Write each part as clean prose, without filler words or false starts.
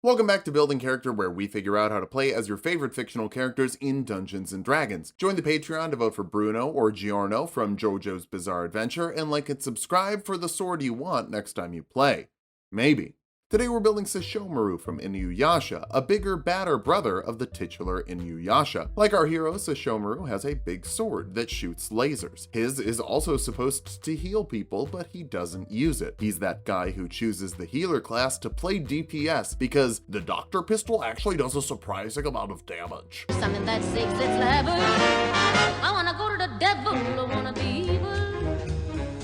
Welcome back to Building Character, where we figure out how to play as your favorite fictional characters in Dungeons & Dragons. Join the Patreon to vote for Bruno or Giorno from JoJo's Bizarre Adventure, and like and subscribe for the sword you want next time you play. Maybe. Today we're building Sesshomaru from Inuyasha, a bigger, badder brother of the titular Inuyasha. Like our hero, Sesshomaru has a big sword that shoots lasers. His is also supposed to heal people, but he doesn't use it. He's that guy who chooses the healer class to play DPS because the doctor pistol actually does a surprising amount of damage. Something that six its level. I wanna go to the devil, I wanna be evil.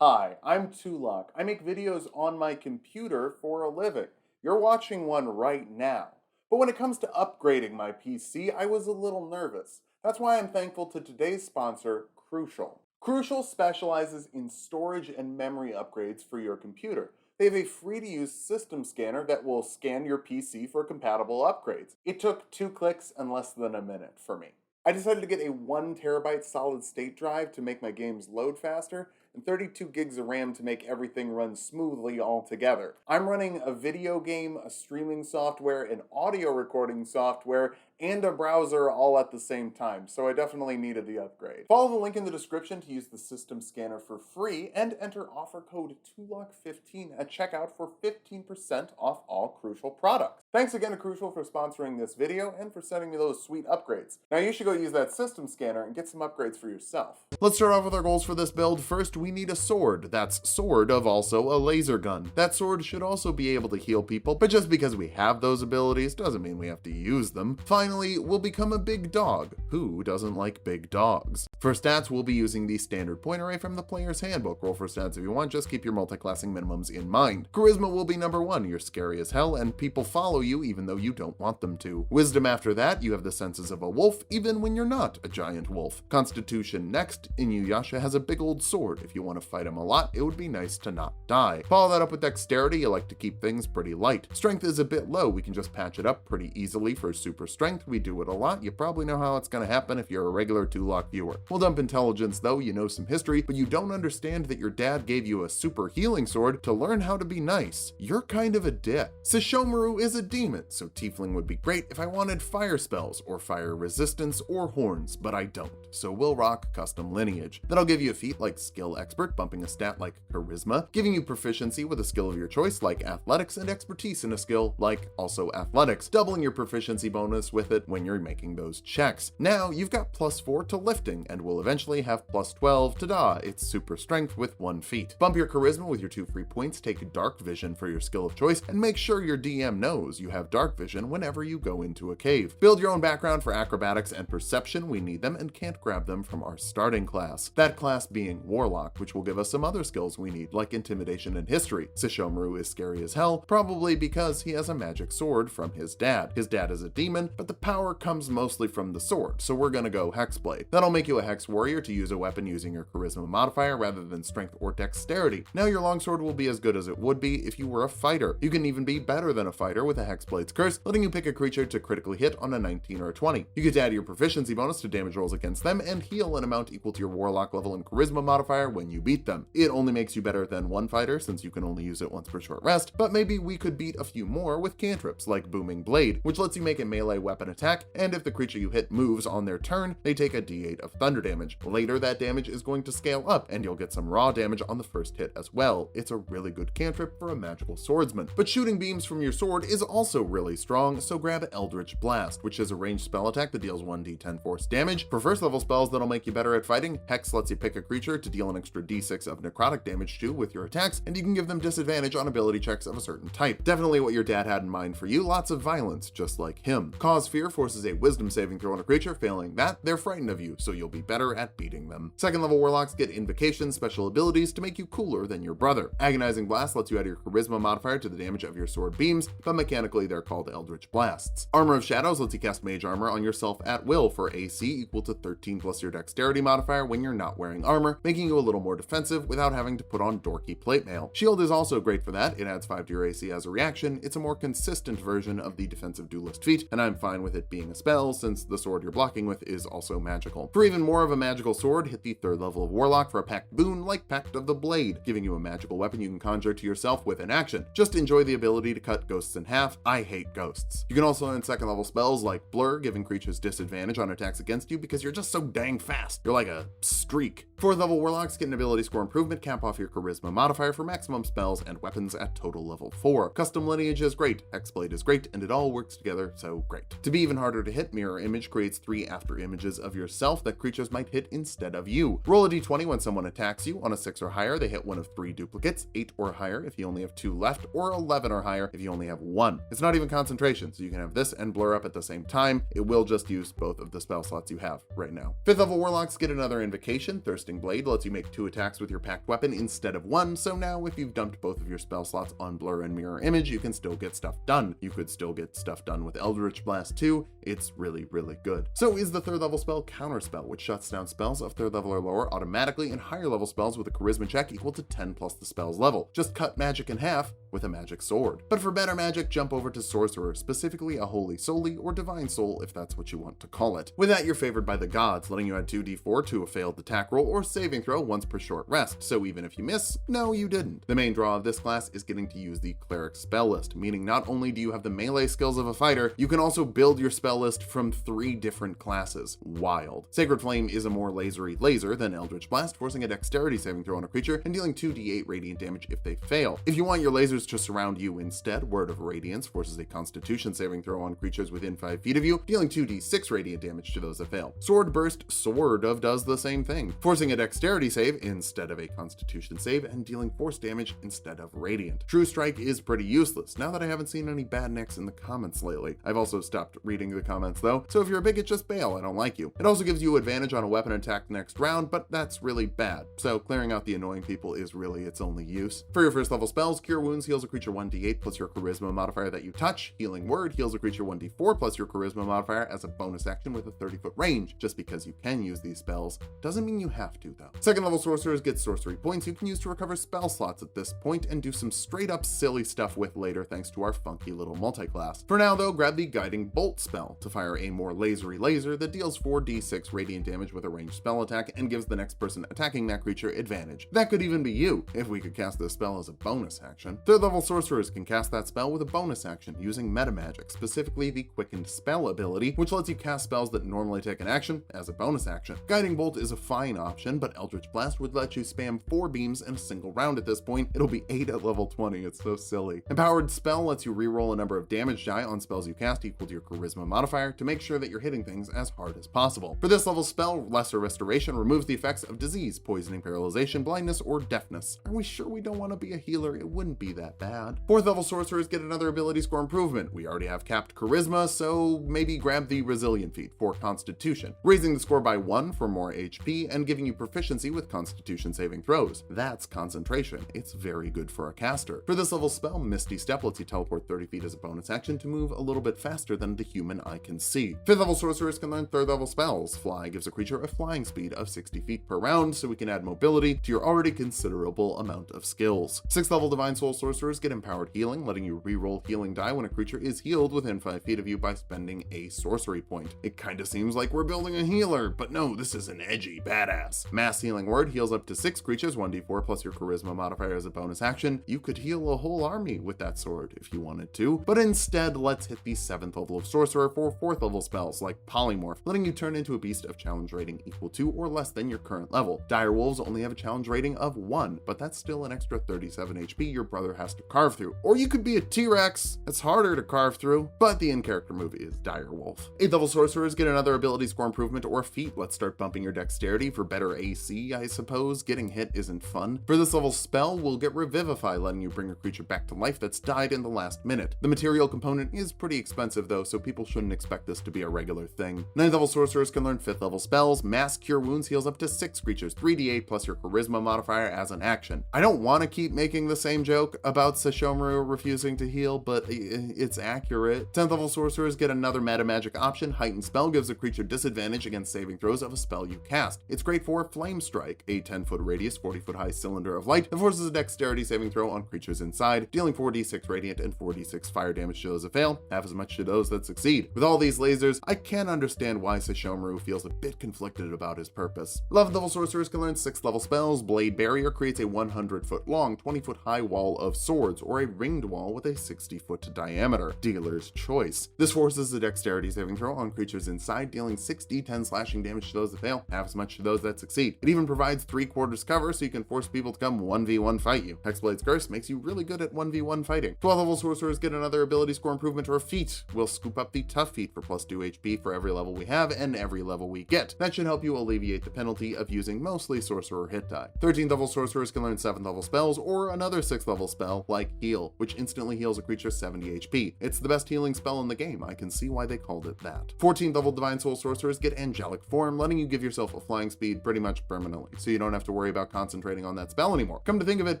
Hi, I'm Tulok. I make videos on my computer for a living. You're watching one right now. But when it comes to upgrading my PC, I was a little nervous. That's why I'm thankful to today's sponsor, Crucial. Crucial specializes in storage and memory upgrades for your computer. They have a free-to-use system scanner that will scan your PC for compatible upgrades. It took 2 clicks and less than a minute for me. I decided to get a 1 terabyte solid-state drive to make my games load faster, and 32 gigs of RAM to make everything run smoothly all together. I'm running a video game, a streaming software, an audio recording software, and a browser all at the same time, so I definitely needed the upgrade. Follow the link in the description to use the system scanner for free, and enter offer code TULOK15 at checkout for 15% off all Crucial products. Thanks again to Crucial for sponsoring this video and for sending me those sweet upgrades. Now you should go use that system scanner and get some upgrades for yourself. Let's start off with our goals for this build. First, we need a sword. That's sword of also a laser gun. That sword should also be able to heal people, but just because we have those abilities doesn't mean we have to use them. Finally, we'll become a big dog. Who doesn't like big dogs? For stats, we'll be using the standard point array from the player's handbook. Roll for stats if you want, just keep your multi-classing minimums in mind. Charisma will be number 1. You're scary as hell, and people follow you even though you don't want them to. Wisdom after that, you have the senses of a wolf, even when you're not a giant wolf. Constitution next. Inuyasha has a big old sword. If you want to fight him a lot, it would be nice to not die. Follow that up with dexterity. You like to keep things pretty light. Strength is a bit low. We can just patch it up pretty easily for super strength. We do it a lot. You probably know how it's going to happen if you're a regular Tulok viewer. We'll dump intelligence though. You know some history, but you don't understand that your dad gave you a super healing sword to learn how to be nice. You're kind of a dick. Sesshomaru is a demon, so tiefling would be great if I wanted fire spells or fire resistance or horns, but I don't. So we'll rock custom lineage. Then I'll give you a feat like skill expert, bumping a stat like charisma, giving you proficiency with a skill of your choice like athletics, and expertise in a skill like also athletics, doubling your proficiency bonus with it when you're making those checks. Now you've got +4 to lifting, and will eventually have +12 to it's super strength with 1 feat. Bump your charisma with your 2 free points, take dark vision for your skill of choice, and make sure your DM knows you have dark vision whenever you go into a cave. Build your own background for acrobatics and perception. We need them and can't grab them from our starting class. That class being Warlock, which will give us some other skills we need, like intimidation and history. Sesshomaru is scary as hell, probably because he has a magic sword from his dad. His dad is a demon, but the power comes mostly from the sword, so we're gonna go Hexblade. That'll make you a Hex Warrior to use a weapon using your charisma modifier rather than strength or dexterity. Now your longsword will be as good as it would be if you were a fighter. You can even be better than a fighter with a Hexblade's Curse, letting you pick a creature to critically hit on a 19 or a 20. You get to add your proficiency bonus to damage rolls against them and heal an amount equal to your Warlock level and charisma modifier when you beat them. It only makes you better than one fighter since you can only use it once per short rest, but maybe we could beat a few more with cantrips like Booming Blade, which lets you make a melee weapon attack, and if the creature you hit moves on their turn, they take a d8 of thunder damage. Later, that damage is going to scale up, and you'll get some raw damage on the first hit as well. It's a really good cantrip for a magical swordsman. But shooting beams from your sword is also really strong, so grab Eldritch Blast, which is a ranged spell attack that deals 1d10 force damage. For first level spells that'll make you better at fighting, Hex lets you pick a creature to deal an extra d6 of necrotic damage to with your attacks, and you can give them disadvantage on ability checks of a certain type. Definitely what your dad had in mind for you, lots of violence, just like him. Cause Fear forces a wisdom saving throw on a creature. Failing that, they're frightened of you, so you'll be better at beating them. Second level warlocks get Invocation special abilities to make you cooler than your brother. Agonizing Blast lets you add your charisma modifier to the damage of your sword beams, but mechanically they're called Eldritch Blasts. Armor of Shadows lets you cast mage armor on yourself at will for AC equal to 13 plus your dexterity modifier when you're not wearing armor, making you a little more defensive without having to put on dorky plate mail. Shield is also great for that. It adds 5 to your AC as a reaction. It's a more consistent version of the defensive duelist feat, and I'm fine fine with it being a spell, since the sword you're blocking with is also magical. For even more of a magical sword, hit the 3rd level of Warlock for a packed boon like Pact of the Blade, giving you a magical weapon you can conjure to yourself with an action. Just enjoy the ability to cut ghosts in half. I hate ghosts. You can also learn 2nd level spells like Blur, giving creatures disadvantage on attacks against you because you're just so dang fast. You're like a streak. 4th level Warlocks get an ability score improvement, cap off your charisma modifier for maximum spells and weapons at total level 4. Custom lineage is great, Hexblade is great, and it all works together so great. To be even harder to hit, Mirror Image creates 3 after images of yourself that creatures might hit instead of you. Roll a d20 when someone attacks you. On a 6 or higher, they hit one of 3 duplicates, 8 or higher if you only have 2 left, or 11 or higher if you only have 1. It's not even concentration, so you can have this and Blur up at the same time. It will just use both of the spell slots you have right now. 5th level Warlocks get another invocation. Thirsting Blade lets you make 2 attacks with your packed weapon instead of 1, so now if you've dumped both of your spell slots on Blur and Mirror Image, you can still get stuff done. You could still get stuff done with Eldritch Blast too. It's really, really good. So is the 3rd level spell Counterspell, which shuts down spells of 3rd level or lower automatically, and higher level spells with a charisma check equal to 10 plus the spell's level. Just cut magic in half with a magic sword. But for better magic, jump over to Sorcerer, specifically a Holy Soli or Divine Soul if that's what you want to call it. With that, you're favored by the gods, letting you add 2d4 to a failed attack roll or saving throw once per short rest, so even if you miss, no you didn't. The main draw of this class is getting to use the Cleric spell list, meaning not only do you have the melee skills of a fighter, you can also build your spell list from 3 different classes. Wild. Sacred Flame is a more lasery laser than Eldritch Blast, forcing a dexterity saving throw on a creature and dealing 2d8 radiant damage if they fail. If you want your lasers to surround you instead, Word of Radiance forces a constitution saving throw on creatures within 5 feet of you, dealing 2d6 radiant damage to those that fail. Sword Burst sort of does the same thing, forcing a dexterity save instead of a constitution save and dealing force damage instead of radiant. True Strike is pretty useless, now that I haven't seen any bad nicks in the comments lately. I've also stopped reading the comments though, so if you're a bigot, just bail, I don't like you. It also gives you advantage on a weapon attack next round, but that's really bad, so clearing out the annoying people is really its only use. For your 1st level spells, Cure Wounds heals a creature 1d8 plus your charisma modifier that you touch. Healing Word heals a creature 1d4 plus your charisma modifier as a bonus action with a 30-foot range. Just because you can use these spells doesn't mean you have to though. 2nd level sorcerers get sorcery points you can use to recover spell slots at this point and do some straight up silly stuff with later thanks to our funky little multi-class. For now though, grab the Guiding Bolt spell to fire a more lasery laser that deals 4d6 radiant damage with a ranged spell attack and gives the next person attacking that creature advantage. That could even be you, if we could cast this spell as a bonus action. 3rd level sorcerers can cast that spell with a bonus action using meta magic, specifically the Quickened Spell ability, which lets you cast spells that normally take an action as a bonus action. Guiding Bolt is a fine option, but Eldritch Blast would let you spam 4 beams in a single round at this point. It'll be 8 at level 20, it's so silly. Empowered Spell lets you reroll a number of damage die on spells you cast equal to your charisma modifier to make sure that you're hitting things as hard as possible. For this level spell, Lesser Restoration removes the effects of disease, poisoning, paralyzation, blindness, or deafness. Are we sure we don't want to be a healer? It wouldn't be that bad. 4th level sorcerers get another ability score improvement. We already have capped charisma, so maybe grab the Resilient feat for Constitution, raising the score by 1 for more HP and giving you proficiency with Constitution saving throws. That's concentration. It's very good for a caster. For this level spell, Misty Step lets you teleport 30 feet as a bonus action to move a little bit faster than the human eye can see. 5th level sorcerers can learn 3rd level spells. Fly gives a creature a flying speed of 60 feet per round, so we can add mobility to your already considerable amount of skills. 6th level Divine Soul sorcerers get empowered healing, letting you reroll healing die when a creature is healed within 5 feet of you by spending a sorcery point. It kinda seems like we're building a healer, but no, this is an edgy badass. Mass Healing Word heals up to 6 creatures, 1d4 plus your charisma modifier as a bonus action. You could heal a whole army with that sword if you wanted to, but instead let's hit the 7th level of sorcerer for 4th level spells like Polymorph, letting you turn into a beast of challenge rating equal to or less than your current level. Dire Wolves only have a challenge rating of 1, but that's still an extra 37 HP your brother has to carve through. Or you could be a T-Rex, it's harder to carve through, but the in-character move is Dire Wolf. 8th level sorcerers get another ability score improvement or feat. Let's start bumping your dexterity for better AC, I suppose. Getting hit isn't fun. For this level spell, we'll get Revivify, letting you bring a creature back to life that's died in the last minute. The material component is pretty expensive though, so people shouldn't expect this to be a regular thing. 9th level sorcerers can learn 5th level spells. Mass Cure Wounds heals up to 6 creatures, 3d8 plus your charisma modifier as an action. I don't want to keep making the same joke about Sesshomaru refusing to heal, but it's accurate. 10th level sorcerers get another meta magic option. Heightened Spell gives a creature disadvantage against saving throws of a spell you cast. It's great for Flame Strike, a 10-foot radius, 40-foot high cylinder of light that forces a dexterity saving throw on creatures inside, dealing 4d6 radiant and 4d6 fire damage to those that fail, half as much to those that succeed. With all these lasers, I can understand why Sesshomaru feels a bit conflicted about his purpose. 11th level sorcerers can learn 6th level spells. Blade Barrier creates a 100-foot long, 20-foot high wall of swords, or a ringed wall with a 60-foot diameter. Dealer's choice. This forces a dexterity saving throw on creatures inside, dealing 6d10 slashing damage to those that fail, half as much to those that succeed. It even provides 3/4 cover so you can force people to come 1v1 fight you. Hexblade's Curse makes you really good at 1v1 fighting. 12th level sorcerers get another ability score improvement or a feat. We'll scoop up the tough feat for +2 HP for every level we have and every level we get. That should help you alleviate the penalty of using mostly sorcerer hit die. 13th level sorcerers can learn 7th level spells or another 6th level spell like Heal, which instantly heals a creature 70 HP. It's the best healing spell in the game. I can see why they called it that. 14th level Divine Soul sorcerers get Angelic Form, letting you give yourself a flying speed pretty much permanently, so you don't have to worry about concentrating on that spell anymore. Come to think of it,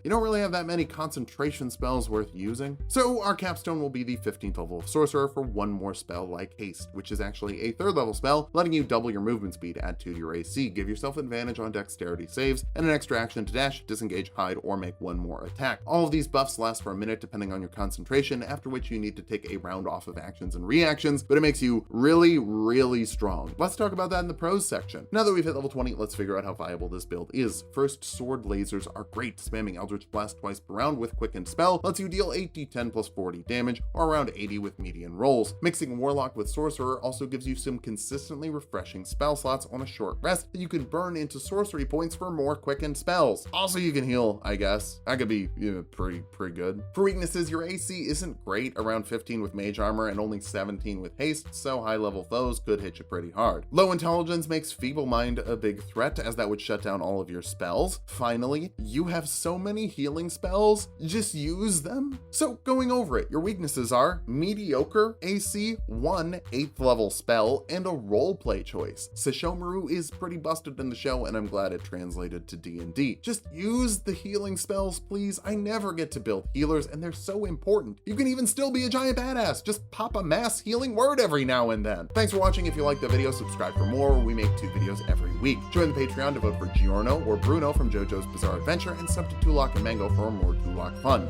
you don't really have that many concentration spells worth using. So our capstone will be the 15th level of sorcerer for one more spell like Haste, which is actually a 3rd level spell, letting you double your movement speed, add 2 to your AC, give yourself advantage on dexterity saves, and an extra action to dash, disengage, hide, or make one more attack. All of these buffs last for a minute depending on your concentration, after which you need to take a round off of actions and reactions, but it makes you really strong. Let's talk about that in the pros section. Now that we've hit level 20, let's figure out how viable this build is. First, sword lasers are great. Spamming Eldritch Blast twice per round with Quickened Spell lets you deal 8d10 plus 40 damage, or around 80 with median rolls. Mixing Warlock with Sorcerer also gives you some consistently refreshing spell slots on a short rest that you can burn into sorcery points for more quickened spells. Also, you can heal, I guess. That could be pretty good. For weaknesses, your AC isn't great, around 15 with Mage Armor and only 17 with Haste, so high level foes could hit you pretty hard. Low intelligence makes Feeble Mind a big threat, as that would shut down all of your spells. Finally, you have so many healing spells, just use them. So going over it, your weaknesses are mediocre AC, 1 8th level spell, and a roleplay choice. Sesshomaru is pretty busted in the show, and I'm glad it translated to D&D. Just use the healing spells, please. I never get to build healers, and they're so important. You can even still be a giant badass. Just pop a mass healing word every now and then. Thanks for watching. If you liked the video, subscribe for more. We make 2 videos every week. Join the Patreon to vote for Giorno or Bruno from JoJo's Bizarre Adventure, and sub to Tulok and Mango for more Tulok fun.